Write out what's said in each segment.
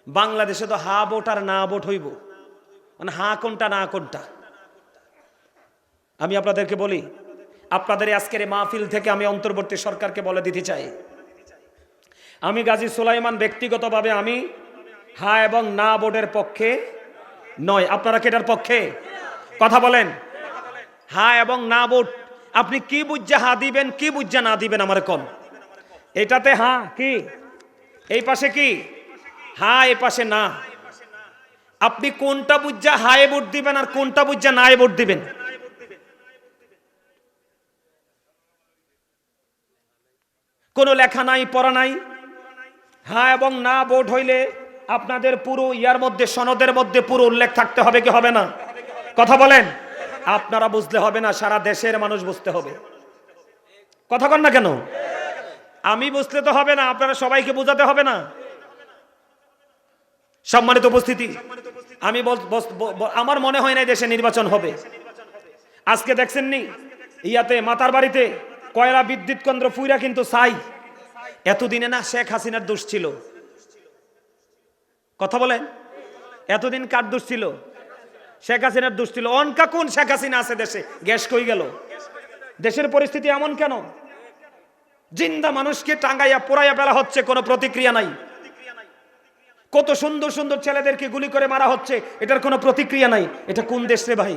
বাংলাদেশে তো হা ভোট আর না ভোট হইব, মানে হা কোনটা না কোনটা। আমি আপনাদেরকে বলি, আপনাদের আজকের এই মাহফিল থেকে আমি অন্তর্বর্তী সরকারকে বলে দিতে চাই, আমি গাজী সুলাইমান ব্যক্তিগতভাবে আমি হা এবং না ভোটের পক্ষে নয়। আপনারা কি এটার পক্ষে? কথা বলেন। হা এবং না ভোট আপনি কি বুঝা হা দিবেন, কি বুঝা না দিবেন আমার কোন? এটাতে হা কি, এই পাশে কি হা, এই পাশে না। আপনি কোনটা বুঝা হায়ে ভোট দিবেন আর কোনটা বুঝা নায়ে ভোট দিবেন? কোনো লেখা নাই, পড়া নাই। হ্যাঁ এবং না ভোট হইলে আপনাদের পুরো ইয়ার মধ্যে, সনদের মধ্যে পুরো উল্লেখ থাকতে হবে কি হবে না? কথা বলেন। আপনারা বুঝলে হবে না, সারা দেশের মানুষ বুঝতে হবে। কথা কন না কেন? আমি বুঝলে তো হবে না, আপনারা সবাইকে বোঝাতে হবে না? সম্মানিত উপস্থিতি, আমি আমার মনে হয় না দেশে নির্বাচন হবে। আজকে দেখছেন নি ইয়াতে মাতার বাড়িতে কয়লা বিদ্যুৎ কেন্দ্র ফুইরা কিন্তু চাই। এতদিনে না শেখ হাসিনার দোষ ছিল? কথা বলেন। এতদিন কার দোষ ছিল? শেখ হাসিনার দোষ ছিল। অনকা কোন শেখ হাসিনা আছে দেশে? গ্যাস কই গেল? দেশের পরিস্থিতি এমন কেন? জিন্দা মানুষকে টাঙ্গাইয়া পোড়াইয়া ফেলা হচ্ছে, কোনো প্রতিক্রিয়া নাই। কত সুন্দর সুন্দর ছেলেদেরকে গুলি করে মারা হচ্ছে, এটার কোনো প্রতিক্রিয়া নাই। এটা কোন দেশ রে ভাই?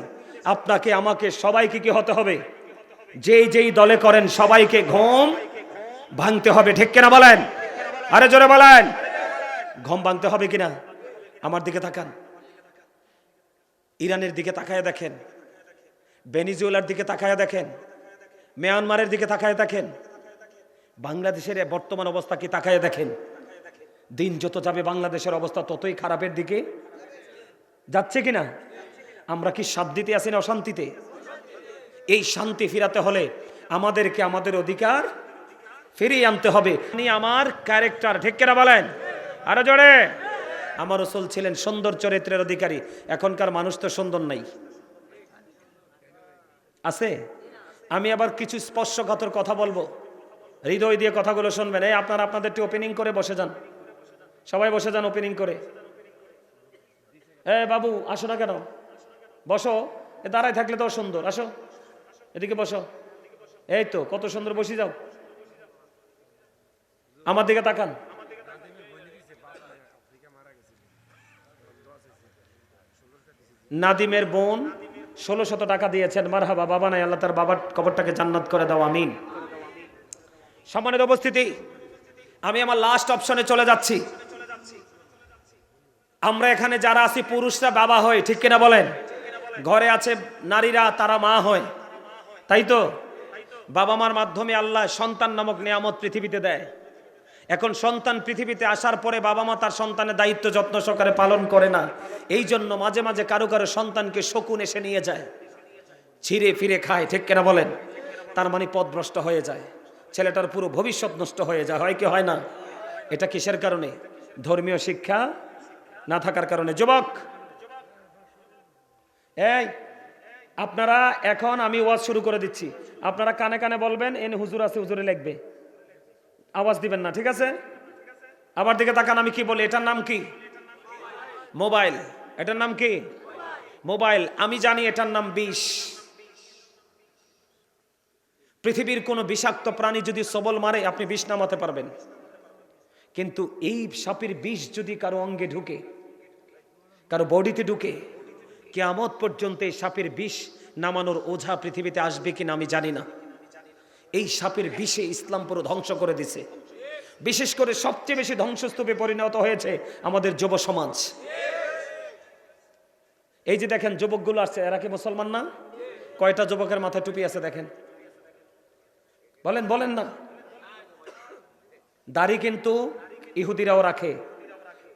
আপনাকে আমাকে সবাইকে কি হতে হবে? যেই যেই দলে করেন সবাইকে ঘুম ভাঙতে হবে, ঠিক কিনা বলেন? আরে জোরে বলেন, ঘুম ভাঙতে হবে কিনা? আমার দিকে তাকান, ইরানের দিকে তাকায় দেখেন, ভেনিজুয়েলার দিকে তাকায় দেখেন, মিয়ানমারের দিকে তাকায় দেখেন, বাংলাদেশের বর্তমান অবস্থা কি তাকায় দেখেন। দিন যত যাবে বাংলাদেশের অবস্থা ততই খারাপের দিকে যাচ্ছে কিনা? আমরা কি শান্তিতে আছি না অশান্তিতে? এই শান্তি ফিরাতে হলে আমাদেরকে আমাদের অধিকার ফিরিয়ে আনতে হবে। আমার ক্যারেক্টার, ঠিক কিনা বলেন? আরো জোরে। আমার রাসূল ছিলেন সুন্দর চরিত্রের অধিকারী। এখনকার মানুষ তো সুন্দর নাই, আছে? আমি আবার কিছু স্পর্শকাতর কথা বলবো, হৃদয় দিয়ে কথাগুলো শুনবেন। এই আপনারা আপনাদেরটি ওপেনিং করে বসে যান, সবাই বসে যান ওপেনিং করে। বাবু আসো না কেন? বসো, দাঁড়ায় থাকলে তো সুন্দর। আসো এদিকে বসো। এই তো কত সুন্দর, বসে যাও। আমার দিকে তাকান। নাদিমের বোন 1600 টাকা দিয়েছেন। মারহাবা, বাবা নাই, আল্লাহ তার বাবার কবরটাকে জান্নাত করে দাও, আমিন। সম্মানিত উপস্থিতি, আমি আমার লাস্ট অপশনে চলে যাচ্ছি। আমরা এখানে যারা আছি পুরুষরা বাবা হয়, ঠিক কিনা বলেন? ঘরে আছে নারীরা, তারা মা হয়, তাই তো? বাবা মার মাধ্যমে আল্লাহ সন্তান নামক নিয়ামত পৃথিবীতে দেয়। এখন সন্তান পৃথিবীতে আসার পরে বাবা মা তার সন্তানের দায়িত্ব যত্ন সহকারে পালন করে না। এই জন্য মাঝে মাঝে কারো কারো সন্তানকে শকুন এসে নিয়ে যায়, ছিঁড়ে ফিরে খায়, ঠিক কিনা বলেন? তার মানে পথভ্রষ্ট হয়ে যায়, ছেলেটার পুরো ভবিষ্যৎ নষ্ট হয়ে যায়। হয় কি হয় না? এটা কিসের কারণে? ধর্মীয় শিক্ষা না থাকার কারণে। যুবক, এই আপনারা এখন, আমি ওয়াজ শুরু করে দিচ্ছি, আপনারা কানে কানে বলবেন, এনে হুজুর আছে, হুজুরে লিখবে, আওয়াজ দিবেন না, ঠিক আছে? আবার দিকে তাকান, আমি কি বলি? এটার নাম কি? মোবাইল। এটার নাম কি? মোবাইল। আমি জানি এটার নাম বিষ। পৃথিবীর কোন বিষাক্ত প্রাণী যদি সবল মারে আপনি বিষ নামাতে পারবেন, কিন্তু এই সাপের বিষ যদি কারো অঙ্গে ঢুকে, কারো বডিতে ঢুকে, কিয়ামত পর্যন্ত এই সাপের বিষ নামানোর ওঝা পৃথিবীতে আসবে কিনা আমি জানি না। এই সাপের বিষে ইসলাম পুরো ধ্বংস করে দিছে। বিশেষ করে সবচেয়ে বেশি ধ্বংসস্তূপে পরিণত হয়েছে আমাদের যুব সমাজ। এই যে দেখেন যুবকগুলো আসছে, এরা কি মুসলমান না? কয়টা যুবকের মাথায় টুপি আছে দেখেন? বলেন, বলেন না? দাড়ি কিন্তু ইহুদিরাও রাখে,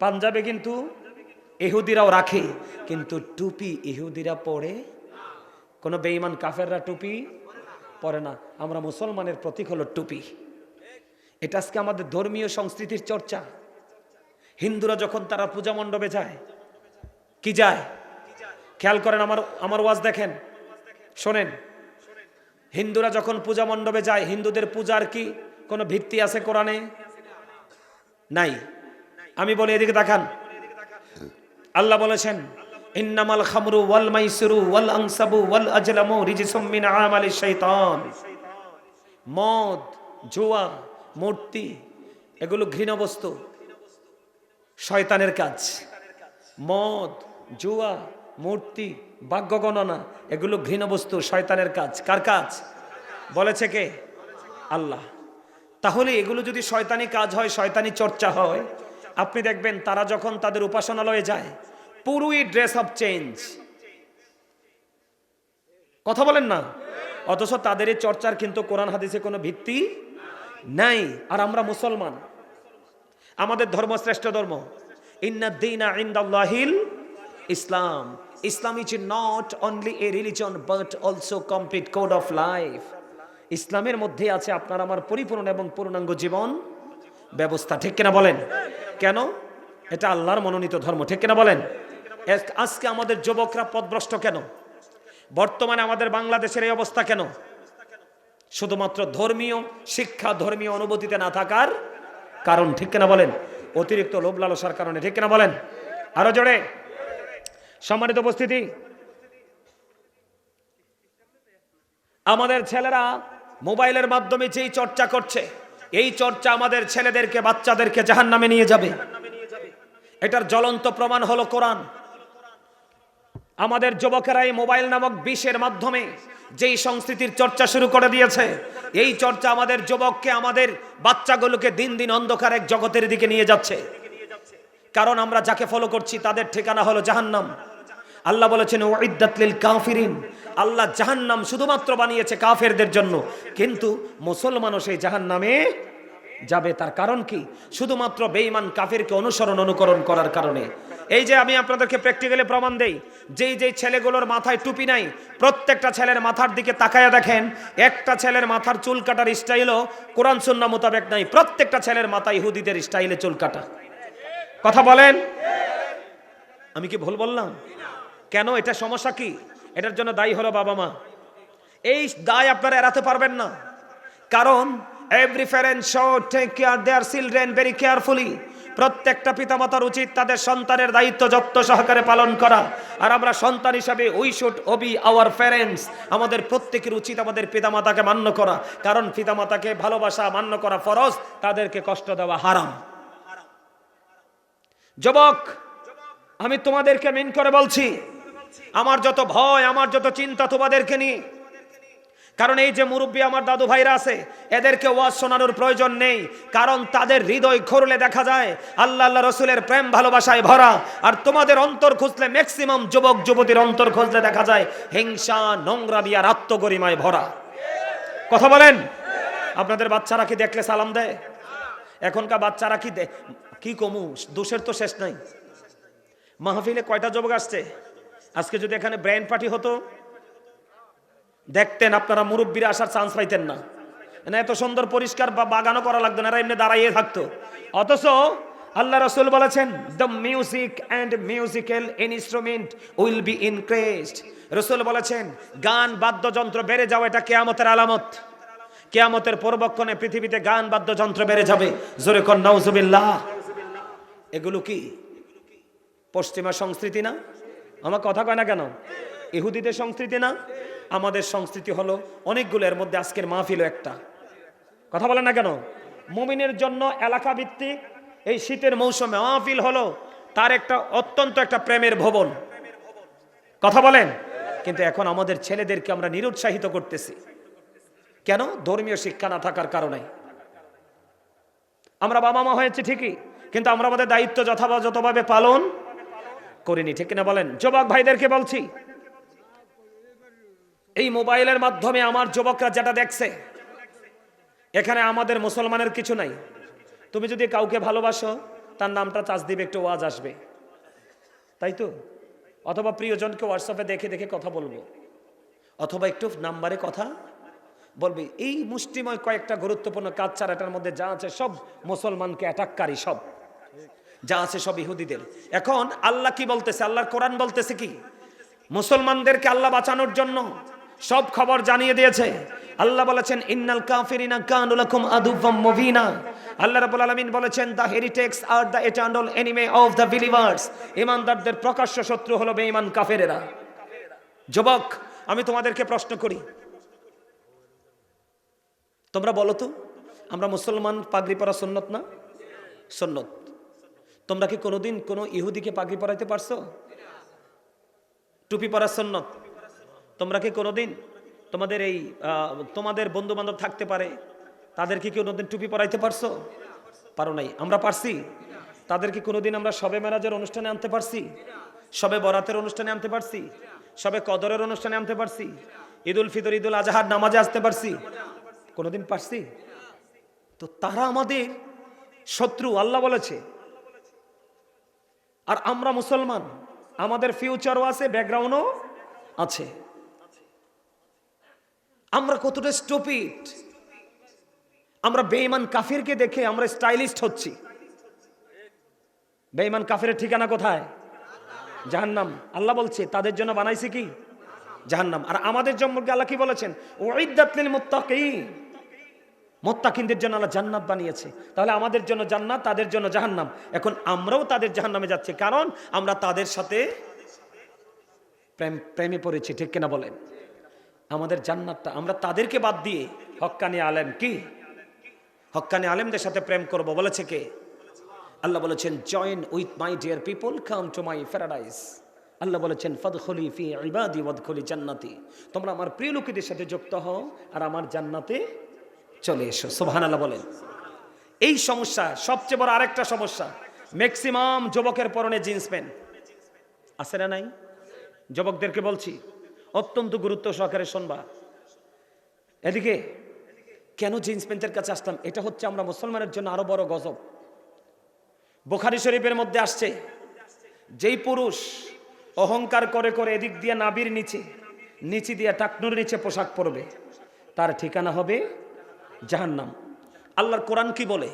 পাঞ্জাবে কিন্তু ইহুদিরাও রাখে, কিন্তু টুপি ইহুদিরা পরে, কোন বেঈমান কাফেররা টুপি পরে না। আমরা মুসলমানের প্রতীক হলো টুপি। এটা আজকে আমাদের ধর্মীয় সংস্কৃতির চর্চা। হিন্দুরা যখন তারা পূজা মণ্ডপে যায়, কি যায়? খেয়াল করেন, আমার ওয়াজ দেখেন, শোনেন। হিন্দুরা যখন পূজা মণ্ডপে যায়, হিন্দুদের পূজার কি কোনো ভিত্তি আছে কোরআনে? নাই। আমি বলি, এদিকে দেখান, আল্লাহ বলেছেন ইন্নামাল খামরু ওয়াল মাইসিরু ওয়াল আনসাবু ওয়াল আজলামু রিজসুম মিন আমালিশ শাইতান। মদ, জুয়া, মূর্তি এগুলো ঘৃণ্য বস্তু, শয়তানের কাজ। মদ, জুয়া, মূর্তি, ভাগ্য গণনা এগুলো ঘৃণ্য বস্তু, শয়তানের কাজ। কার কাজ বলেছে কে? আল্লাহ। তাহলে এগুলো যদি শয়তানি কাজ হয়, শয়তানি চর্চা হয়, আপনি দেখবেন তারা যখন তাদের উপাসনালয়ে যায় পুরোই ড্রেস আপ চেঞ্জ। কথা বলেন না? অথচ তাদের এই চর্চার কিন্তু কোরআন হাদিসে কোনো ভিত্তি নাই। আর আমরা মুসলমান, আমাদের ধর্ম শ্রেষ্ঠ ধর্ম। ইন্নাদ দীনা ইনদাল্লাহিল ইসলাম। Islam is not only a religion but also complete code of life. ইসলামের মধ্যে আছে আপনার আমার পরিপূর্ণ এবং পূর্ণাঙ্গ জীবন ব্যবস্থা। ঠিক কিনা বলেন? কেন? এটা আল্লাহর মনোনীত ধর্ম। ঠিক কিনা বলেন? আজকে আমাদের যুবকরা পথভ্রষ্ট কেন? বর্তমানে আমাদের বাংলাদেশের এই অবস্থা কেন? শুধুমাত্র ধর্মীয় শিক্ষা, ধর্মীয় অনুভূতিতে না থাকার কারণ। ঠিক কিনা বলেন? অতিরিক্ত লোভ লালসার কারণে। ঠিক কিনা বলেন? আরো জোরে। সম্মানিত উপস্থিতি, আমাদের ছেলেরা মোবাইলের মাধ্যমে যেই চর্চা করছে, এই চর্চা আমাদের ছেলেদেরকে, বাচ্চাদেরকে জাহান্নামে নিয়ে যাবে। এটার জ্বলন্ত প্রমাণ হলো কোরআন। আমাদের যুবকেরা এই মোবাইল নামক বিষের মাধ্যমে যেই সংস্কৃতির চর্চা শুরু করে দিয়েছে, এই চর্চা আমাদের যুবককে, আমাদের বাচ্চাগুলোকে দিন দিন অন্ধকার এক জগতের দিকে নিয়ে যাচ্ছে। কারণ আমরা যাকে ফলো করছি তাদের ঠিকানা হলো জাহান্নাম। আল্লাহ বলেছেন উইদ্দাত লিল কাফিরিন। আল্লাহ জাহান্নাম শুধুমাত্র বানিয়েছে কাফেরদের জন্য, কিন্তু মুসলমানও সেই জাহান্নামে যাবে। তার কারণ কি? শুধুমাত্র বেঈমান কাফেরকে অনুকরণ করার কারণে। এই যে আমি আপনাদেরকে প্র্যাকটিক্যালি প্রমাণ দেই, যেই ছেলেগুলোর মাথায় টুপি নাই, প্রত্যেকটা ছেলের মাথার দিকে তাকায়া দেখেন, একটা ছেলের মাথার চুল কাটার স্টাইলও কোরআন সুন্নাহ মোতাবেক নাই। প্রত্যেকটা ছেলের মাথা ইহুদিদের স্টাইলে চুল কাটা। কথা বলেন? আমি কি ভুল বললাম? কেন? এটা সমস্যা কি? এটার জন্য দায়ী হলো বাবা মা। এই দায় আপনারা এড়াতে পারবেন না। কারণ every parent should take care their children very carefully। প্রত্যেকটা পিতামাতার উচিত তাদের সন্তানের দায়িত্ব যত্ন সহকারে পালন করা। আর আমরা সন্তান হিসাবে we should Obi our parents. আমাদের প্রত্যেকের উচিত আমাদের পিতামাতাকে মান্য করা, কারণ পিতামাতাকে ভালোবাসা, মান্য করা ফরজ, তাদেরকে কষ্ট দেওয়া হারাম। যুবক, আমি তোমাদেরকে মিন করে বলছি, আমার যত ভয়, আমার যত চিন্তা তোমাদেরকে নিয়ে। কারণ এই যে মুরব্বী আমার দাদু ভাইরা আছে, এদেরকে ওয়াজ শোনানোর প্রয়োজন নেই। কারণ তাদের হৃদয় খুঁড়লে দেখা যায় আল্লাহ আল্লাহ রসুলের প্রেম ভালোবাসায় ভরা। আর তোমাদের অন্তর খুঁজলে, ম্যাক্সিমাম যুবক যুবতীর অন্তর খুঁজলে দেখা যায় হিংসা, নোংরামি আর আত্মগরিমায় ভরা। কথা বলেন? আপনাদের বাচ্চারা কি দেখলে সালাম দেয়? এখনকার বাচ্চারা কি কমু, দোষের তো শেষ নাই। মাহফিলে কয়টা যুবক আসছে? আজকে যদি এখানে ব্র্যান্ড পার্টি হতো, দেখতেন আপনারা মুরব্বীরা আসার চান্স পাইতেন না। এত সুন্দর পরিষ্কার বা বাগানও করা লাগতো না, এরা এমনি দাঁড়াইয়ে থাকতো। অথচ আল্লাহ রাসূল বলেছেন the music and musical instrument will be increased. রাসূল বলেছেন গান বাদ্যযন্ত্র বেড়ে যাওয়া এটা কিয়ামতের আলামত। কিয়ামতের পূর্বক্ষণে পৃথিবীতে গান বাদ্যযন্ত্র বেড়ে যাবে। জোরে কোন নাউজুবিল্লাহ। এগুলো কি পশ্চিমা সংস্কৃতি না? আমার কথা কয় না কেন? ইহুদিদের সংস্কৃতি না? আমাদের সংস্কৃতি হলো অনেকগুলো, এর মধ্যে আজকের মাহফিলও একটা। কথা বলেন না কেন? মুমিনের জন্য এলাকা ভিত্তিক এই শীতের মৌসুমে মাহফিল হলো তার একটা অত্যন্ত একটা প্রেমের ভবন। কথা বলেন? কিন্তু এখন আমাদের ছেলেদেরকে আমরা নিরুৎসাহিত করতেছি। কেন? ধর্মীয় শিক্ষা না থাকার কারণে। আমরা বাবা মা হয়েছে ঠিকই, কিন্তু আমরা আমাদের দায়িত্ব যথাযথভাবে পালন করিনি। ঠিক কিনা বলেন? যুবক ভাইদেরকে বলছি, এই মোবাইলের মাধ্যমে আমার যুবকরা যেটা দেখছে, এখানে আমাদের মুসলমানের কিছু নাই। তুমি যদি কাউকে ভালোবাসো, তার নামটা চার্জ দিবে, একটু ওয়াজ আসবে, তাই তো? অথবা প্রিয়জনকে হোয়াটসঅ্যাপে দেখে দেখে কথা বলবো, অথবা একটু নাম্বারে কথা বলবে। এই মুষ্টিময় কয়েকটা গুরুত্বপূর্ণ কাজ ছাড়া এটার মধ্যে যা আছে সব মুসলমানকে অ্যাটাককারী, সব যা আছে সব ইহুদিদের। এখন আল্লাহ কি বলতেছে? আল্লাহর কোরআন বলতেছে কি? মুসলমানদেরকে আল্লাহ বাঁচানোর জন্য সব খবর জানিয়ে দিয়েছে। আল্লাহ বলেছেন ইন্নাল কাফিরিনা কানু লাকুম আদুওয়াম মুবিনা। আল্লাহ রাব্বুল আলামিন বলেছেন the heretics are the eternal enemy of the believers. ঈমানদারদের প্রকাশ্য শত্রু হলো বেঈমান কাফেরেরা। যুবক, আমি তোমাদেরকে প্রশ্ন করি, তোমরা বলো তো, আমরা মুসলমান পাগড়ি পরা সুন্নত না? সুন্নত। তোমরা কি কোনোদিন কোনো ইহুদিকে পাগড়ি পরাইতে পারছো? টুপি পরা সুন্নত। তোমরা কি কোনোদিন তোমাদের এই তোমাদের বন্ধু বান্ধব থাকতে পারে, তাদের কি কোনোদিন টুপি পরাইতে পারছো? পারো নাই। আমরা পারছি? তাদের কি কোনোদিন আমরা শবে মেরাজের অনুষ্ঠানে আনতে পারছি? শবে বরাতের অনুষ্ঠানে আনতে পারছি? শবে কদরের অনুষ্ঠানে আনতে পারছি? ঈদুল ফিতর, ঈদুল আজহার নামাজে আসতে পারছি? কোনোদিন পারছি? তো তারা আমাদের শত্রু, আল্লাহ বলেছে। আর আমরা মুসলমান, আমাদের ফিউচারও আছে, ব্যাকগ্রাউন্ডও আছে। আমরা কতটা স্টুপিড! আমরা বেঈমান কাফিরকে দেখে আমরা স্টাইলিস্ট হচ্ছি। বেঈমান কাফিরের ঠিকানা কোথায়? জাহান্নাম। আল্লাহ বলছে তাদের জন্য বানাইছে কি? জাহান্নাম। আর আমাদের জন্য আল্লাহ কি বলেছেন? উইদ্দাত লিল মুত্তাকিন। মুত্তাকিনদের জন্য আল্লাহ জান্নাত বানিয়েছে। তাহলে আমাদের জন্য জান্নাত, তাদের জন্য জাহান্নাম। এখন আমরাও তাদের জাহান্নামে যাচ্ছি, কারণ আমরা তাদের সাথে প্রেমে পড়েছি। ঠিক কিনা বলেন? আমাদের জান্নাতটা আমরা তাদেরকে বাদ দিয়ে হক্কানি আলেম, কি হক্কানি আলেমদের সাথে প্রেম করব বলেছে কে? আল্লাহ বলেছেন join with my dear people, come to my paradise. Allah বলেছেন ফাদখুলি ফি ইবাদি ওয়াদখুলি জান্নাতি। তোমরা আমার প্রিয় লোকেদের সাথে যুক্ত হও আর আমার জান্নাতে চলে এসো। সুবহানাল্লাহ বলেন। এই সমস্যা সবচেয়ে বড় আরেকটা সমস্যা, ম্যাক্সিমাম যুবকের পরনে জিন্স প্যান্ট আছে না নাই? যুবকদেরকে বলছি অত্যন্ত গুরুত্ব সহকারে শুনবা। এদিকে কেন জিন্স প্যান্টের কাছে আসলাম? এটা হচ্ছে আমরা মুসলমানের জন্য আরো বড় গজব। বুখারী শরীফের মধ্যে আসছে, যেই পুরুষ অহংকার করে করে এদিক দিয়ে নাভির নিচে দিয়ে টাকনুর নিচে পোশাক পরবে, তার ঠিকানা হবে জাহান্নাম। আল্লাহর কোরআন কি বলে?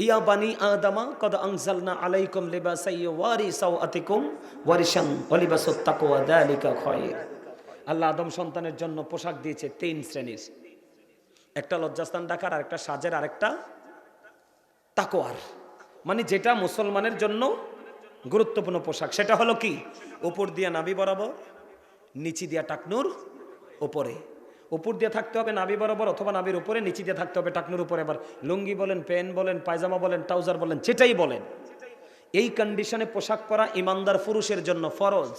ইয়া বানি আদামা কদ আনজালনা আলাইকুম লিবাসান ইউওয়ারি সাওআতিকুম ওয়ারিশান ওয়া লিবাসুত তাকওয়া যালিকা খায়র। আল্লাহ আদম সন্তানের জন্য পোশাক দিয়েছে 3 শ্রেণীর। একটা লজ্জাস্থান ঢাকার, আরেকটা সাজের, আরেকটা তাকওয়ার। মানে যেটা মুসলমানের জন্য গুরুত্বপূর্ণ পোশাক সেটা হলো কি? উপর দিয়া নাভি বরাবর, নিচে দিয়া টাকনুর উপরে। উপর দিয়ে থাকতে হবে নাভি বরাবর, অথবা নাভির উপরে, নিচে দিয়ে থাকতে হবে টাকনুর উপরে। আবার লুঙ্গি বলেন, প্যান্ট বলেন, পায়জামা বলেন, ট্রাউজার বলেন, যেটাই বলেন, এই কন্ডিশনে পোশাক পরা ইমানদার পুরুষের জন্য ফরজ।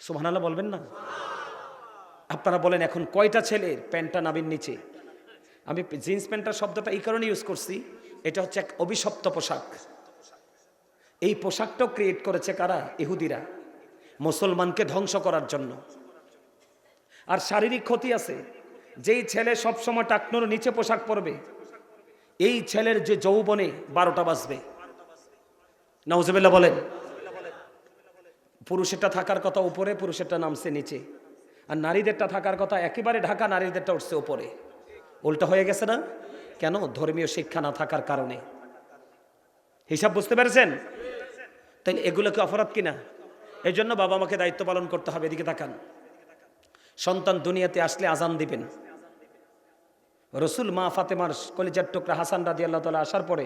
সুবহানাল্লাহ বলবেন না? আপনারা বলেন এখন কয়টা ছেলের প্যান্টটা নাভির নিচে? আমি জিন্স প্যান্টটা শব্দটা এই কারণে ইউজ করছি, এটা হচ্ছে এক অভিশপ্ত পোশাক। এই পোশাকটাও ক্রিয়েট করেছে কারা? ইহুদিরা, মুসলমানকে ধ্বংস করার জন্য। আর শারীরিক ক্ষতি আছে। যেই ছেলে সবসময় টাকনুর নিচে পোশাক পরবে, এই ছেলের যে যৌবনে 12টা বাজবে। নাউজুবিল্লাহ বলেন। পুরুষেরটা থাকার কথা উপরে, পুরুষেরটা নামছে নিচে। আর নারীদেরটা থাকার কথা একেবারে ঢাকা, নারীদেরটা উঠছে উপরে। উল্টা হয়ে গেছে না? কেন? ধর্মীয় শিক্ষা না থাকার কারণে। হিসাব বুঝতে পেরেছেন? তাই এগুলো কি অপরাধ কিনা? এই জন্য বাবা মাকে দায়িত্ব পালন করতে হবে। এদিকে তাকান, সন্তান দুনিয়াতে আসলে আজান দিবেন। রসুল মা ফাতেমার কলিজার টুকরা হাসান রাদিয়াল্লাহু তাআলা আসার পরে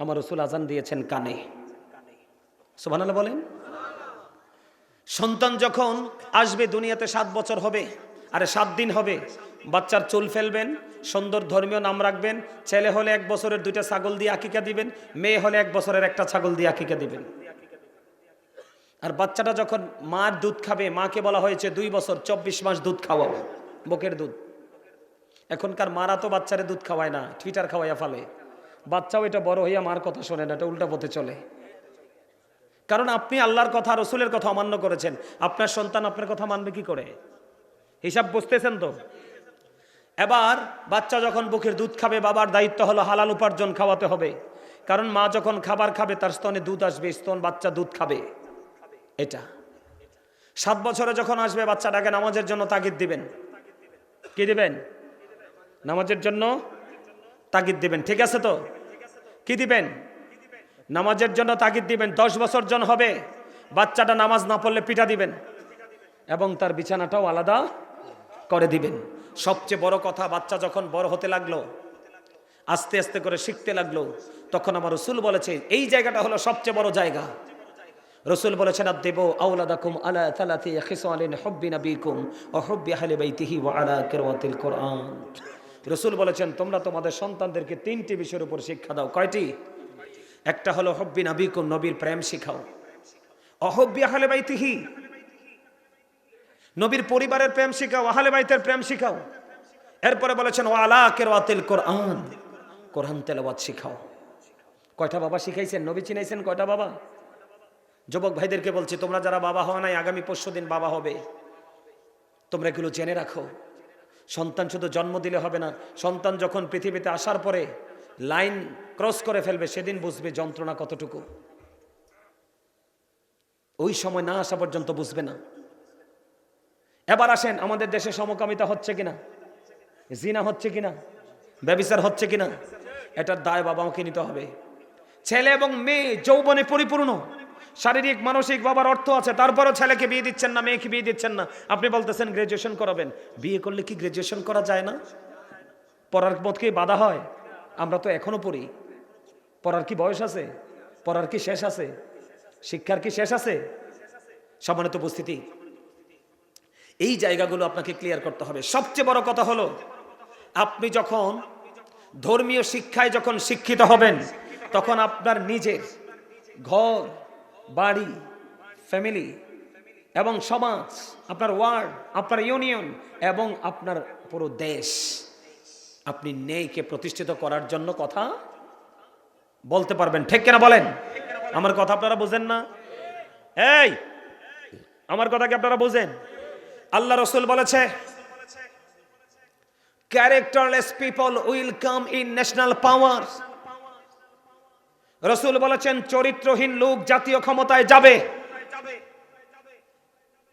আমার রসুল আজান দিয়েছেন কানে। সুবহানাল্লাহ বলেন। সন্তান যখন আসবে দুনিয়াতে 7 বছর হবে, আরে 7 দিন হবে, বাচ্চার চুল ফেলবেন, সুন্দর ধর্মীয় নাম রাখবেন। ছেলে হলে 1 বছরের 2টা ছাগল দিয়ে আকিকা দিবেন, মেয়ে হলে 1 বছরের 1টা ছাগল দিয়ে আকিকা দিবেন। আর বাচ্চাটা যখন মার দুধ খাবে, মাকে বলা হয়েছে 2 বছর 24 মাস দুধ খাওয়াও, বুকের দুধ। এখনকার মারা তো বাচ্চারে দুধ খাওয়ায় না, টুইটার খাওয়াইয়া ফেলে। বাচ্চাও এটা বড় হইয়া মার কথা শোনে না, এটা উল্টা পথে চলে। কারণ আপনি আল্লাহর কথা, রসুলের কথা অমান্য করেছেন। আপনার সন্তান আপনার কথা মানবে কি করে? হিসাব বুঝতেছেন তো? এবার বাচ্চা যখন বুকের দুধ খাবে, বাবার দায়িত্ব হলো হালাল উপার্জন খাওয়াতে হবে। কারণ মা যখন খাবার খাবে তার স্তনে দুধ আসবে, স্তন বাচ্চা দুধ খাবে। এটা 7 বছরে যখন আসবে, বাচ্চাটাকে নামাজের জন্য তাগিদ দিবেন। কি দিবেন? নামাজের জন্য তাগিদ দিবেন। ঠিক আছে তো? কি দিবেন? নামাজের জন্য তাগিদ দিবেন। 10 বছর জন হবে, বাচ্চাটা নামাজ না পড়লে পিটা দিবেন। এবং তার বিছানাটাও আলাদা করে দিবেন। সবচেয়ে বড় কথা, বাচ্চা যখন বড় হতে লাগলো, আস্তে আস্তে করে শিখতে লাগলো, তখন আমার রাসূল বলেছে এই জায়গাটা হলো সবচেয়ে বড় জায়গা। রাসূল বলেছেন আদিবু আওলাদাকুম আলা সালাতি খিসালিন হুব্বি নবিকুম ওয়া হুব্বি আহলি বাইতিহি ওয়া আলা কিরাতিল কুরআন। রাসূল বলেছেন তোমরা তোমাদের সন্তানদেরকে তিনটি বিষয়ের উপর শিক্ষা দাও। কয়টি? একটা হলো হুব্বি নবিকুম, নবীর প্রেম শিখাও। ওয়া হুব্বি আহলি বাইতিহি, নবীর পরিবারের প্রেম শিখাও, আহলে বাইতের প্রেম শিখাও। এরপরে বলেছেন ওয়া আলা কিরাতিল কুরআন, কোরআন তেলাওয়াত শিখাও। কয়টা বাবা শিখাইছেন? নবী চিনাইছেন কয়টা বাবা? যুবক ভাইদেরকে বলছি, তোমরা যারা বাবা হওয়া নাই, আগামী পরশুদিন বাবা হবে, তোমরা এগুলো জেনে রাখো। সন্তান শুধু জন্ম দিলে হবে না, সন্তান যখন পৃথিবীতে আসার পরে লাইন ক্রস করে ফেলবে, সেদিন বুঝবে যন্ত্রণা কতটুকু। ওই সময় না আসা পর্যন্ত বুঝবে না। এবার আসেন, আমাদের দেশে সমকামিতা হচ্ছে কিনা, জিনা হচ্ছে কিনা, ব্যভিচার হচ্ছে কিনা, এটার দায় বাবা মাকে নিতে হবে। ছেলে এবং মেয়ে যৌবনে পরিপূর্ণ, শারীরিক মানসিক বাবার অর্থ আছে, তারপরও ছেলেকে বিয়ে দিচ্ছেন না, মেয়েকে বিয়ে দিচ্ছেন না। আপনি বলতেছেন গ্রাজুয়েশন করাবেন। বিয়ে করলে কি গ্রাজুয়েশন করা যায় না? পড়ার মত কি বাধা হয়? আমরা তো এখনো পড়ি। পড়ার কি বয়স আছে? পড়ার কি শেষ আছে? শিক্ষার কি শেষ আছে? সম্মানিত উপস্থিতি, এই জায়গাগুলো আপনাকে ক্লিয়ার করতে হবে। সবচেয়ে বড় কথা হলো, আপনি যখন ধর্মীয় শিক্ষায় যখন শিক্ষিত হবেন, তখন আপনার নিজের ঘর, বাড়ি, ফ্যামিলি এবং সমাজ, আপনার ওয়ার্ড, আপনার ইউনিয়ন এবং আপনার পুরো দেশ, আপনি ন্যায়কে প্রতিষ্ঠিত করার জন্য কথা বলতে পারবেন। ঠিক কিনা বলেন? আমার কথা আপনারা বুঝেন না? এই আমার কথা কি আপনারা বুঝেন? আল্লাহ রাসূল বলেছে characterless people will come in national power. রাসূল বলেছেন চরিত্রহীন লোক জাতীয় ক্ষমতায় যাবে।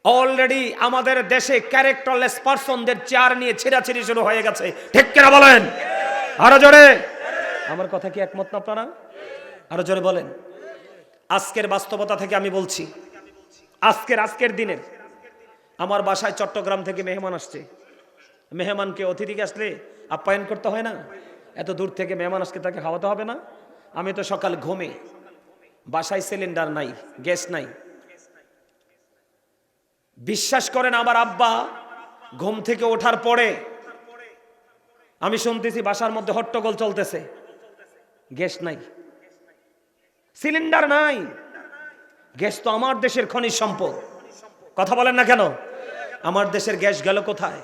অলরেডি আমাদের দেশে ক্যারেক্টারলেস পারসনদের চেয়ার নিয়ে ছেঁড়াছেড়ি শুরু হয়ে গেছে। ঠিক কিনা বলেন? আরো জোরে। আমার কথা কি একমত না আপনারা? আরো জোরে বলেন। আজকের বাস্তবতা থেকে আমি বলছি, আজকের দিনের আমার বাসায় চট্টগ্রাম থেকে মেহমান আসছে। মেহমানকে, অতিথিকে আসলে আপ্যায়ন করতে হয় না? এত দূর থেকে মেহমান আসলে তাকে খাওয়াতে হবে না? আমি তো সকাল ঘুমে, বাসায় সিলিন্ডার নাই, গ্যাস নাই। বিশ্বাস করেন, আমার আব্বা ঘুম থেকে ওঠার পরে আমি শুনতেছি বাসার মধ্যে হট্টগোল চলতেছে। গ্যাস নাই, সিলিন্ডার নাই। গ্যাস তো আমার দেশের খনিজ সম্পদ। কথা বলেন না কেন? আমার দেশের গ্যাস গেল কোথায়?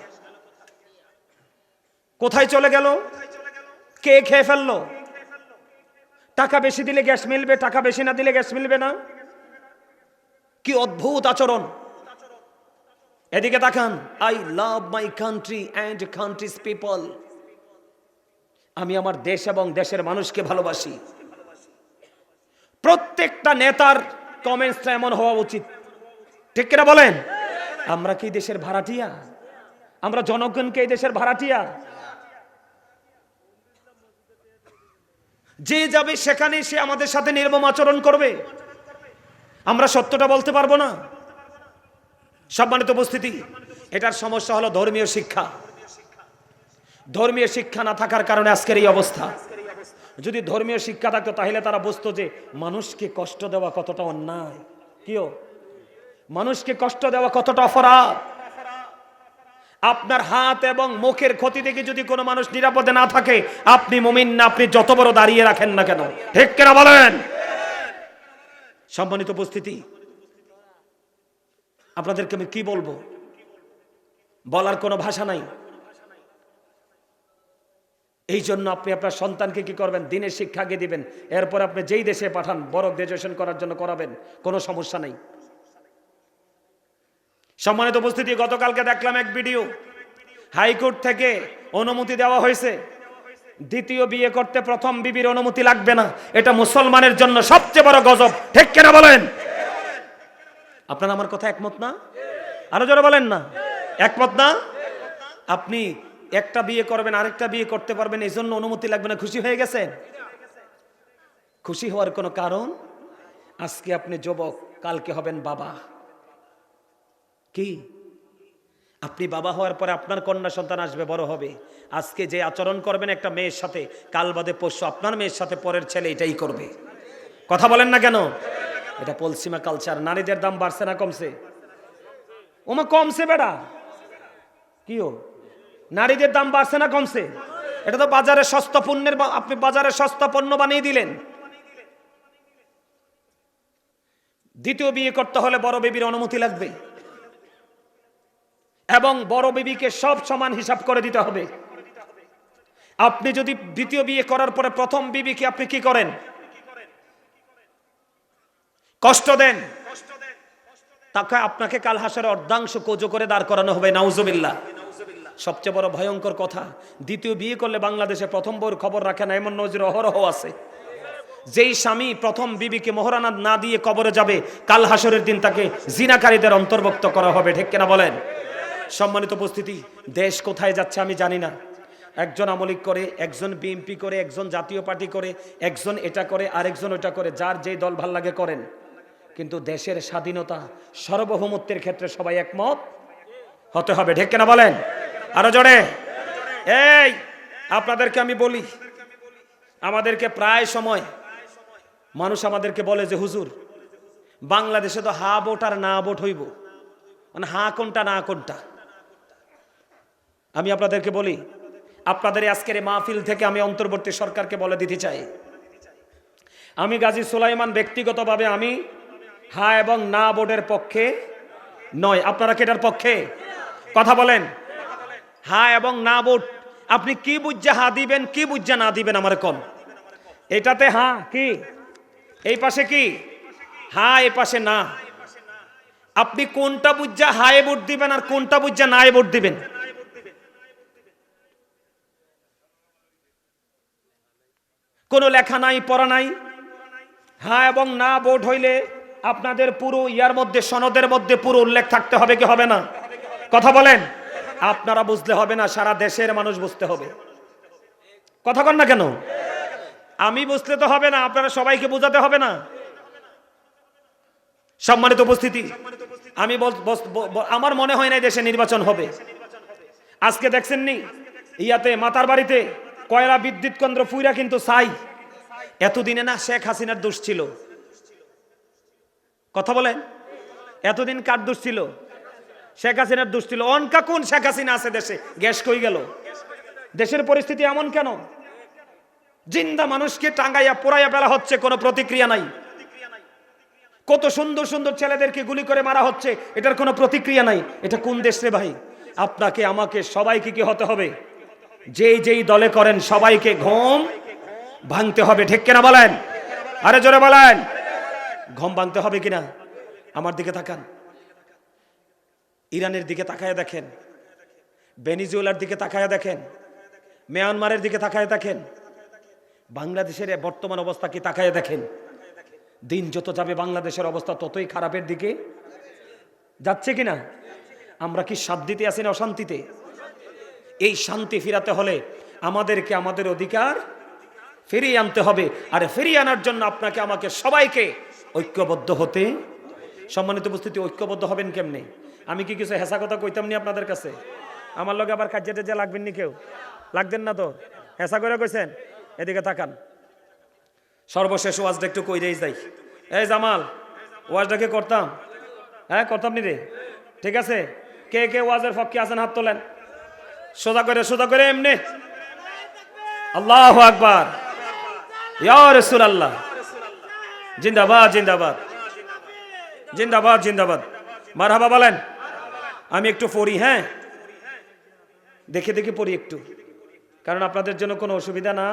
কোথায় চলে গেল? কে খেয়ে ফেললো? টাকা বেশি দিলে গ্যাস মিলবে, টাকা বেশি না দিলে গ্যাস মিলবে না। কি অদ্ভুত আচরণ! এদিকে তাকান। I love my country and countries people. আমি আমার দেশ এবং দেশের মানুষকে ভালোবাসি। প্রত্যেকটা নেতার কমেন্টসটা এমন হওয়া উচিত। ঠিক কিনা বলেন? আমরা কি দেশের ভাড়াটিয়া? আমরা জনগণকে এই দেশের ভাড়াটিয়া? যে যাবে সেখানে সে আমাদের সাথে নির্মম আচরণ করবে, আমরা সত্যটা বলতে পারবো না। সম্মানিত উপস্থিতি, এটার সমস্যা হলো ধর্মীয় শিক্ষা। ধর্মীয় শিক্ষা না থাকার কারণে আজকের এই অবস্থা। যদি ধর্মীয় শিক্ষা থাকতো তাহলে তারা বুঝতো যে মানুষকে কষ্ট দেওয়া কতটা অন্যায়, কিও মানুষকে কষ্ট দেওয়া কতটা অপরাধ। আপনার হাত এবং মুখের ক্ষতি থেকে যদি কোনো মানুষ নিরাপদে না থাকে, আপনি মুমিন না, আপনি যত বড় দাঁড়িয়ে রাখেন না কেন। ঠিক কিনা বলেন? সম্মানিত উপস্থিতি, আপনাদেরকে আমি কি বলবো, বলার কোনো ভাষা নাই। এই জন্য আপনি আপনার সন্তানকে কি করবেন? দিনের শিক্ষা আগে দিবেন, এরপর আপনি যেই দেশে পাঠান বড় গ্রাজুয়েশন করার জন্য করাবেন, কোনো সমস্যা নাই। সম্মানিত উপস্থিতি, গতকালকে দেখলাম এক ভিডিও, হাইকোর্ট থেকে অনুমতি দেওয়া হয়েছে, দ্বিতীয় বিয়ে করতে প্রথম বিবির অনুমতি লাগবে না। এটা মুসলমানের জন্য সবচেয়ে বড় গজব। ঠিক কিনা বলেন? আপনারা আমার কথা একমত না? আরো জোরে বলেন না। একমত না? আপনি একটা বিয়ে করবেন, আরেকটা বিয়ে করতে পারবেন, এই জন্য অনুমতি লাগবে না। খুশি হয়ে গেছেন? খুশি হওয়ার কোনো কারণ? আজকে আপনি যুবক, কালকে হবেন বাবা। কি আপনি বাবা হওয়ার পরে আপনার কন্যা সন্তান আসবে, বড় হবে। আজকে যে আচরণ করবেন একটা মেয়ের সাথে, কাল বাদে পরশু আপনার মেয়ের সাথে পরের ছেলে এটাই করবে। কথা বলেন না কেন? এটা পশ্চিমা কালচার। নারীদের দাম বাড়ছে না কমছে? ওমা কমছে বেড়া, কি ও নারীদের দাম বাড়ছে না কমছে? এটা তো বাজারে সস্তা পণ্যের, আপনি বাজারে সস্তা পণ্য বানিয়ে দিলেন। দ্বিতীয় বিয়ে করতে হলে বড় বেবির অনুমতি লাগবে এবং বড় বেবিকে সব সমান হিসাব করে দিতে হবে। আপনি যদি দ্বিতীয় বিয়ে করার পরে প্রথম বিবিকে আপনি কি করেন? কষ্ট দেন, তাকে আপনাকে কাল হাসরে অর্ধাংশ কোজো করে দাঁড় করানো হবে। নাউজুবিল্লাহ। সবচেয়ে বড় ভয়ঙ্কর কথা, দ্বিতীয় বিয়ে করলে বাংলাদেশে প্রথম বউর খবর রাখে না, এমন নজির অহরহ আছে। যেই স্বামী প্রথম বিবিকে মোহরানা না দিয়ে কবরে যাবে, কাল হাসরের দিন তাকে জিনাকারীদের অন্তর্ভুক্ত করা হবে। ঠিক কিনা বলেন? সম্মানিত উপস্থিতি, দেশ কোথায় যাচ্ছে আমি জানি না। একজন আমলিক করে, একজন বিএনপি করে, একজন জাতীয় পার্টি করে, একজন এটা করে, আরেকজন ওটা করে, যার যেই দল ভাল লাগে করেন। কিন্তু দেশের স্বাধীনতা সার্বভৌমত্বের ক্ষেত্রে সবাই একমত হতে হবে। ঠিক কিনা বলেন? আরো জোরে। এই আপনাদেরকে আমি বলি, আমাদেরকে প্রায় সময় মানুষ আমাদেরকে বলে যে হুজুর, বাংলাদেশে তো হা ভোট আর না ভোট হইব, মানে হা কোনটা না কোনটা। আমি আপনাদেরকে বলি, আপনাদের আজকের এই মাহফিল থেকে আমি অন্তর্বর্তী সরকারকে বলে দিতে চাই, আমি গাজী সুলাইমান ব্যক্তিগতভাবে আমি হা এবং না ভোটের পক্ষে নয়। আপনারা কি এটার পক্ষে? কথা বলেন। হা এবং না ভোট আপনি কি বুঝা হা দিবেন, কি বুঝা না দিবেন আমার কোন? এটাতে হা কি, এই পাশে কি হা, এই পাশে না। আপনি কোনটা বুঝা হায়ে ভোট দিবেন আর কোনটা বুঝা না ভোট দিবেন? কোনো লেখা নাই, পড়া নাই। হ্যাঁ এবং না ভোট হইলে আপনাদের পুরো ইয়ার মধ্যে, সনদের মধ্যে পুরো উল্লেখ থাকতে হবে কি হবে না? কথা বলেন। আপনারা বুঝলে হবে না, সারা দেশের মানুষ বুঝতে হবে। কথা কন না কেন? আমি বুঝলে তো হবে না, আপনারা সবাইকে বোঝাতে হবে না? সম্মানিত উপস্থিতি, আমি আমার মনে হয় না দেশে নির্বাচন হবে। আজকে দেখছেন নি ইয়াতে মাতার বাড়িতে কয়লা বিদ্যুৎ কেন্দ্র পুইরা কিন্তু চাই। এতদিনে না শেখ হাসিনার দোষ ছিল? কথা বলেন। এতদিন কার দোষ ছিল? শেখ হাসিনার দোষ ছিল। অনকা কোন শেখ হাসিনা আছে দেশে? গ্যাস কই গেল? দেশের পরিস্থিতি এমন কেন? জিন্দা মানুষকে টাঙ্গাইয়া পোড়াইয়া ফেলা হচ্ছে, কোনো প্রতিক্রিয়া নাই। কত সুন্দর সুন্দর ছেলেদেরকে গুলি করে মারা হচ্ছে, এটার কোনো প্রতিক্রিয়া নাই। এটা কোন দেশ রে ভাই? আপনাকে আমাকে সবাইকে কি হতে হবে? যেই যেই দলে করেন সবাইকে ঘুম ভাঙতে হবে। ঠিক কিনা বলেন? আরে জোরে বলেন। ঘুম ভাঙতে হবে কিনা? আমার দিকে তাকান, ইরানের দিকে তাকায় দেখেন, ভেনিজুয়েলার দিকে তাকায় দেখেন, মিয়ানমারের দিকে তাকায় দেখেন, বাংলাদেশের বর্তমান অবস্থা কি তাকায় দেখেন। দিন যত যাবে বাংলাদেশের অবস্থা ততই খারাপের দিকে যাচ্ছে কিনা? আমরা কি শান্তিতে আছি না অশান্তিতে? এই শান্তি ফিরাতে হলে আমাদেরকে আমাদের অধিকার ফিরিয়ে আনতে হবে। আর ফিরিয়ে আনার জন্য আপনাকে আমাকে সবাইকে ঐক্যবদ্ধ হতে। সম্মানিত উপস্থিতি, ঐক্যবদ্ধ হবেন কেমনে? আমি কি কিছু হেসা কথা কইতাম নি আপনাদের কাছে? আমার লগে আবার কাজে টাজে লাগবেন নি? কেউ লাগবেন না তো? হেসা করে কইছেন? এদিকে তাকান। সর্বশেষ ওয়াজটা একটু কইরেই যাই। এই জামাল, ওয়াজটা কে করতাম? হ্যাঁ করতাম নি রে? ঠিক আছে, কে কে ওয়াজের পক্ষে আছেন হাত তোলেন। সোজা করে এমনি। আল্লাহু আকবার, ইয়া রাসূলুল্লাহ। জিন্দাবাদ জিন্দাবাদ জিন্দাবাদ জিন্দাবাদ, মারহাবা বলেন। আমি একটু পড়ি, হ্যাঁ দেখে দেখে পড়ি একটু, কারণ আপনাদের জন্য কোনো অসুবিধা না।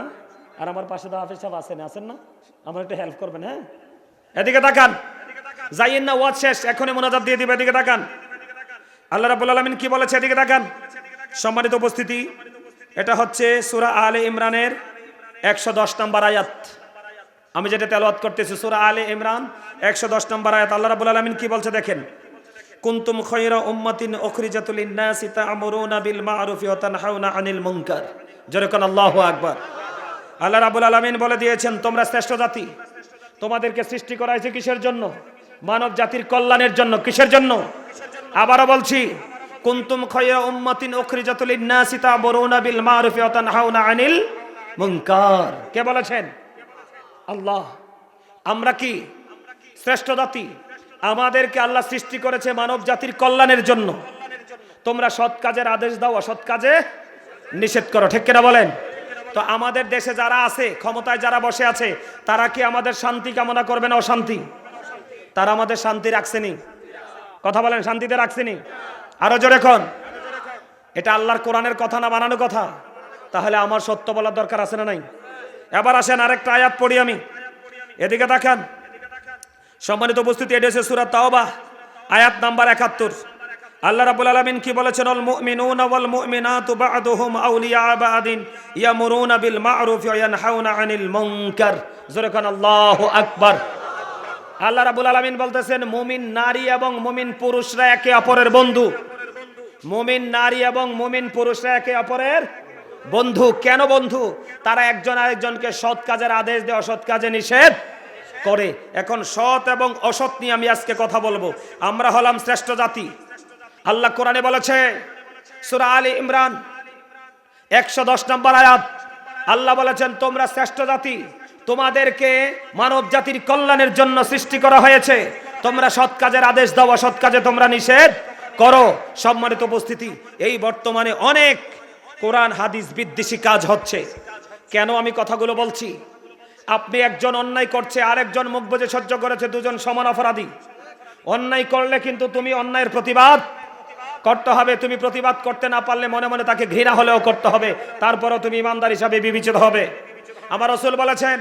আর আমার পাশে তো হাফেজ সাহেব আছেন না, আমার একটু হেল্প করবেন। হ্যাঁ এদিকে তাকান, যাইয়েন না, ওয়াজ শেষ, এখনই মোনাজাত দিয়ে দিবে। এদিকে তাকান, আল্লাহ রাব্বুল আলামিন কি বলেছে? এদিকে তাকান। সম্মানিত উপস্থিতি, এটা হচ্ছে সূরা আলে ইমরানের 110 নম্বর আয়াত। আমি যেটা তেলাওয়াত করতেছি সূরা আলে ইমরান 110 নম্বর আয়াত। আল্লাহ রাব্বুল আলামিন কি বলছে দেখেন। কুনতুম খায়রা উম্মাতিন উখরিজাতুল লিন-নাসি তা'মুরুনা বিল মা'রুফি ওয়া তানহাউনা আনিল মুনকার। জোরে কোন আল্লাহু আকবার। আল্লাহ রাব্বুল আলামিন বলে দিয়েছেন, তোমরা শ্রেষ্ঠ জাতি। তোমাদেরকে সৃষ্টি করা হয়েছে কিসের জন্য? মানব জাতির কল্যাণের জন্য। কিসের জন্য? আবারও বলছি, কুনতুম খায়রা উম্মাতিন উখরিজাত লিন-নাসি তা'মুরুনা বিল মা'রুফি ওয়া তানহাউনা আনিল মুনকার। কে বলেছেন? আল্লাহ। আমরা কি শ্রেষ্ঠ জাতি? আমাদেরকে আল্লাহ সৃষ্টি করেছে মানব জাতির কল্যাণের জন্য। তোমরা সৎ কাজের আদেশ দাও, অসৎ কাজে নিষেধ করো, ঠিক কিনা বলেন? তো আমাদের দেশে যারা আছে, ক্ষমতায় যারা বসে আছে, তারা কি আমাদের শান্তি কামনা করবে না অশান্তি? তারা আমাদের শান্তি রাখছেনি? কথা বলেন, শান্তিতে রাখছেনি? আরো জোরে কোন? এটা আল্লাহর কোরআনের কথা না বানানো কথা? তাহলে আমার সত্য বলার দরকার আছে না নাই? এবার আসেন আরেকটা আয়াত পড়ি আমি, এদিকে তাকান। সম্মানিত উপস্থিতি, এটা হচ্ছে সূরা তাওবা আয়াত নাম্বার ৭১। আল্লাহ রাব্বুল আলামিন কি বলেছেন? আল মুমিনুনা ওয়াল মুমিনাতু বা'দুহুম আউলিয়া বা'দিন ইয়ামুরুনা বিল মা'রুফি ওয়া ইয়ানহাউনা আনিল মুনকার। জোরে কোন আল্লাহু আকবার। আল্লাহ রাব্বুল আলামিন বলতেছেন মুমিন নারী এবং মুমিন পুরুষরা একে অপরের বন্ধু। মুমিন নারী এবং মুমিন পুরুষরা একে অপরের বন্ধু। কেন বন্ধু? তারা একজন আরেকজনকে সৎ কাজের আদেশ দেয়, অসৎ কাজে নিষেধ করে। এখন সৎ এবং অসৎ নিয়ে আমি আজকে কথা বলবো। আমরা হলাম শ্রেষ্ঠ জাতি। আল্লাহ কোরআনে বলেছে, সূরা আলী ইমরান ১১০ নম্বর আয়াত, আল্লাহ বলেছেন তোমরা শ্রেষ্ঠ জাতি, তোমাদেরকে মানব জাতির কল্যাণের জন্য সৃষ্টি করা হয়েছে। তোমরা সৎ কাজের আদেশ দাও, অসৎ কাজে তোমরা নিষেধ করো। সম্মানিত উপস্থিতি, এই বর্তমানে অনেক কোরআন হাদিস বিদ্বেষী কাজ হচ্ছে। কেন আমি কথাগুলো বলছি? আপনি একজন অন্যায় করছে, আরেকজন মুখ বুজে সহ্য করেছে, দুজন সমান অপরাধী। অন্যায় করলে কিন্তু তুমি অন্যায়ের প্রতিবাদ করতে হবে। তুমি প্রতিবাদ করতে না পারলে মনে মনে তাকে ঘৃণা হলেও করতে হবে, তারপরেও তুমি ইমানদার হিসাবে বিবেচিত হবে। আমার রাসূল বলেছেন,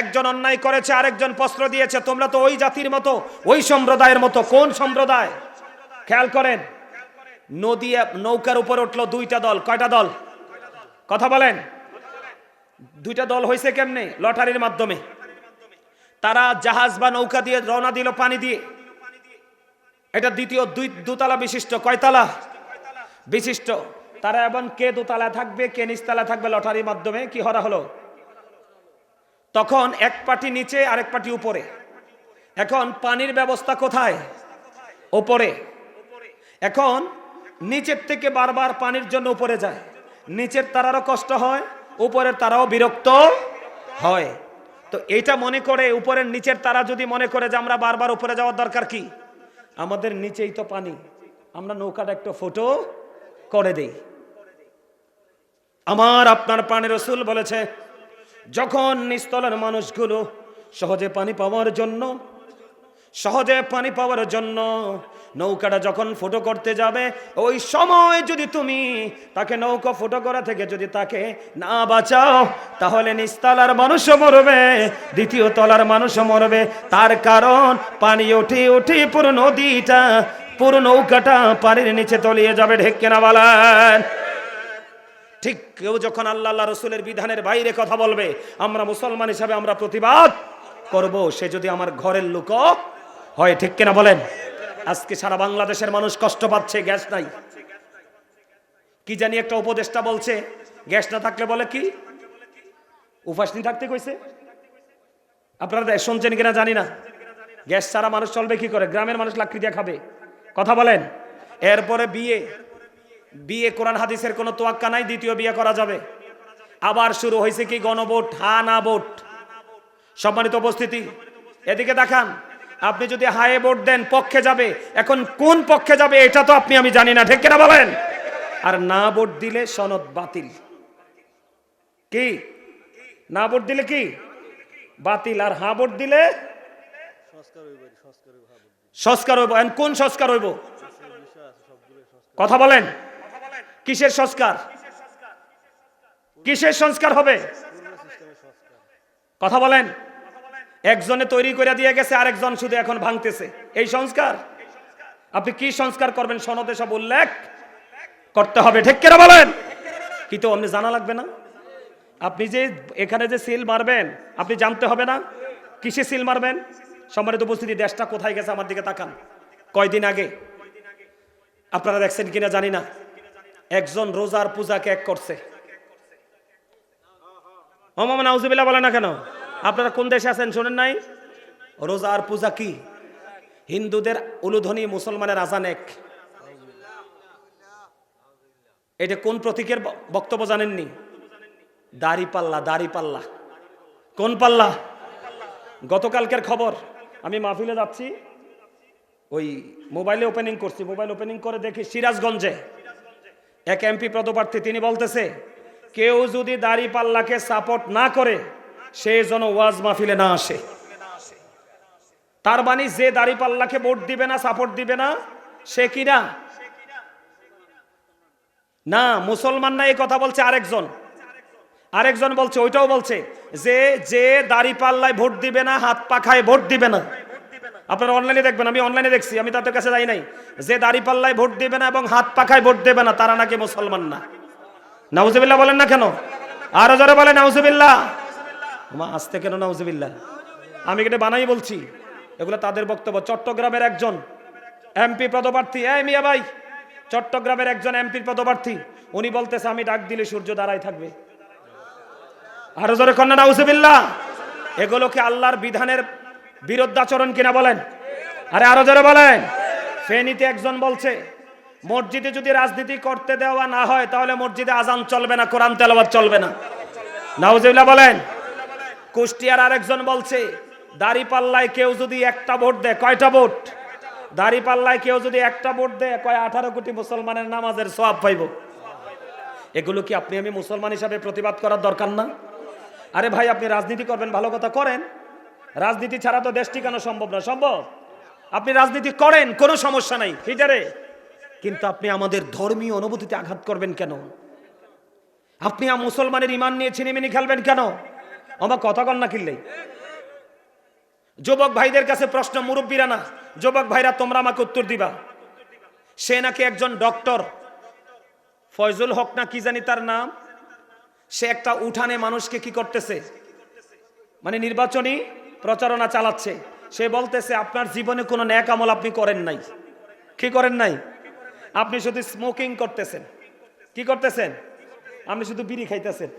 একজন অন্যায় করেছে, আরেকজন প্রশ্রয় দিয়েছে, তোমরা তো ওই জাতির মতো, ওই সম্প্রদায়ের মতো। কোন সম্প্রদায়? খেয়াল করেন, নদী নৌকার উপর উঠলো দুইটা দল। কয়টা দল? কথা বলেন। দুইটা দল হয়েছে কেমনে? লটারির মাধ্যমে। তারা জাহাজ বা নৌকা দিয়ে রওনা দিল পানি দিয়ে। এটা দ্বিতীয় দোতলা বিশিষ্ট। কয়তলা বিশিষ্ট? তারা এবং কে দোতলা থাকবে, কে নিচতলা থাকবে, লটারির মাধ্যমে কি হরা হলো। তখন এক পাটি নিচে, আরেক পাটি উপরে। এখন পানির ব্যবস্থা কোথায়? উপরে। এখন নিচের থেকে বারবার পানির জন্য উপরে যায়। নিচের তারারও কষ্ট হয়, উপরের তারাও বিরক্ত হয়। তো এটা মনে করে, উপরের নিচের তারা যদি মনে করে যে আমরা বারবার উপরে যাওয়ার দরকার কি, আমাদের নিচেই তো পানি, আমরা নৌকাটা একটু ফুটো করে দেই। আমার আপনার প্রাণের রাসূল বলেছে, যখন নিচতলার মানুষগুলো সহজে পানি পাওয়ার জন্য নৌকাটা যখন ফুটো করতে যাবে, ওই সময় যদি তুমি তাকে নৌকা ফুটো করা থেকে যদি তাকে না বাঁচাও, তাহলে নিচতলার মানুষও মরবে, দ্বিতীয় তলার মানুষও মরবে। তার কারণ পানি উঠে উঠে পুরো নদীটা, পুরো নৌকাটা পানির নিচে তলিয়ে যাবে। ঠিক কিনা বলেন? ঠিক কেউ যখন আল্লাহ রাসূলের বিধানের বাইরে কথা বলবে, আমরা মুসলমান হিসাবে আমরা প্রতিবাদ করব, সে যদি আমার ঘরের লোক হয়। ঠিক কিনা বলেন? আজকে সারা বাংলাদেশের মানুষ কষ্ট পাচ্ছে, গ্যাস নাই। কি জানি একটা উপদেষ্টা বলছে, গ্যাস না থাকলে বলে কি উপাসনি থাকতে কইছে। আপনারা শুনছেন কিনা জানি না। গ্যাস ছাড়া মানুষ চলবে কি করে? গ্রামের মানুষ লাকড়ি দিয়ে খাবে। কথা বলেন। এরপরে বিয়ে কোরআন হাদিসের কোনো তোয়াক্কা নাই, দ্বিতীয় বিয়ে করা যাবে। আবার শুরু হয়েছে কি গণভোট, হা না ভোট। সম্মানিত উপস্থিতি, এদিকে দেখান। আপনি যদি হায়ে ভোট দেন পক্ষে যাবে, এখন কোন পক্ষে যাবে এটা তো আমি জানি না। ঠিক কিনা বলেন? আর না ভোট দিলে সনদ বাতিল। কি না ভোট দিলে কি বাতিল, আর হা ভোট দিলে সংস্কার হইব। কোন সংস্কার হইব? কথা বলেন। কিসের সংস্কার? কিসের সংস্কার হবে? কথা বলেন। একজনে তৈরি করে দিয়ে গেছে, আরেকজন শুধু এখন ভাঙতেছে। এই সংস্কার? আপনি কি সংস্কার করবেন? সনদে সব উল্লেখ করতে হবে। ঠিক কিনা বলেন? কি তো আপনি জানা লাগবে না? আপনি যে এখানে যে সিল মারবেন, আপনি জানতে হবে না কিসে সিল মারবেন? সম্মানিত উপস্থিতি, দেশটা কোথায় গেছে আমার দিকে তাকান। কয়দিন আগে আপনারা দেখছেন কিনা জানি না, একজন রোজার পূজাকে এক করছে। নাউজুবিল্লাহ বলে না কেন? আপনারা কোন দেশে আছেন শোনেন নাই? রোজার পূজা কি? হিন্দুদের উলুধ্বনি, মুসলমানের আজান এক। এটা কোন প্রতীকের বক্তব্য জানেননি? দাড়ি পাল্লা, দাড়ি পাল্লা। কোন পাল্লা? গতকালকের খবর, আমি মাহফিলে যাচ্ছি, ওই মোবাইলে ওপেনিং করছি, মোবাইল ওপেনিং করে দেখি সিরাজগঞ্জে এক এমপি পদপ্রার্থী, তিনি বলতেছে কেউ যদি দাড়ি পাল্লাকে সাপোর্ট না করে সে যেন ওয়াজ মাহফিলে না আসে। তার মানে যে দাড়ি পাল্লাকে ভোট দিবে না, সাপোর্ট দিবে না, সে কি না? না, মুসলমান না, এই কথা বলছে আরেকজন বলছে, ওইটাও বলছে যে যে দাড়ি পাল্লায় ভোট দিবে না, হাত পাখায় ভোট দিবে না। আপনারা অনলাইনে দেখবেন, আমি অনলাইনে দেখছি, আমি তাদের কাছে যাই নাই। যে দাড়ি পাল্লায় ভোট দিবে না এবং হাত পাখায় ভোট দেবে না তারা নাকি মুসলমান না। নাউজুবিল্লাহ বলেন না কেন? আরো জোরে বলেন নাউজুবিল্লাহ। মা আসতে কেন নাউজুবিল্লাহ? আমি এটা বানাই বলছি, এগুলো তাদের বক্তব্য। চট্টগ্রামের একজন এমপি পদপ্রার্থী, এই মিয়া ভাই, চট্টগ্রামের একজন এমপি পদপ্রার্থী, উনি বলতেছে আমি ডাক দিলে সূর্য দাঁড়ায় থাকবে। আরো জোরে কন্যা নাউজুবিল্লাহ। এগুলো কি আল্লাহর বিধানের বিরুদ্ধাচরণ কিনা বলেন? আরে আরো জোরে বলেন। ফেনীতে একজন বলছে মসজিদে যদি রাজনীতি করতে দেওয়া না হয় তাহলে মসজিদে আজান চলবে না, কোরআন তেলাওয়াত চলবে না। নাউজুবিল্লাহ বলেন। কুষ্টিয়ার আরেকজন বলছে দাড়ি পাল্লায় কেউ যদি একটা ভোট দেয়, কয়টা ভোট? দাড়ি পাল্লায় কেউ যদি একটা ভোট দেয়, কয় 18 কোটি মুসলমানের নামাজের সওয়াব পাইব। এগুলো কি আপনি আমি মুসলমান হিসাবে প্রতিবাদ করার দরকার না? আরে ভাই, আপনি রাজনীতি করবেন, ভালো কথা করেন, রাজনীতি ছাড়া তো দেশ টিকানো সম্ভব না। সম্ভব? আপনি রাজনীতি করেন, কোনো সমস্যা নাই, ফিটারে, কিন্তু আপনি আমাদের ধর্মীয় অনুভূতিতে আঘাত করবেন কেন? আপনি মুসলমানের ইমান নিয়ে ছিনিমিনি খেলবেন কেন? আমার কথা কন না কিনলেই। যুবক ভাইদের কাছে প্রশ্ন, মুরব্বীরা না, যুবক ভাইরা তোমরা আমাকে উত্তর দিবা। সে নাকি একজন ডক্টর, ফয়জুল হক না কি জানি তার নাম। সে একটা উঠানে মানুষকে কি করতেছে, মানে নির্বাচনী প্রচারণা চালাচ্ছে। সে বলতেছে আপনার জীবনে কোনো নেক আমল আপনি করেন নাই। কি করেন নাই? আপনি শুধু স্মোকিং করতেছেন। কি করতেছেন? আপনি শুধু বিড়ি খাইতেছেন।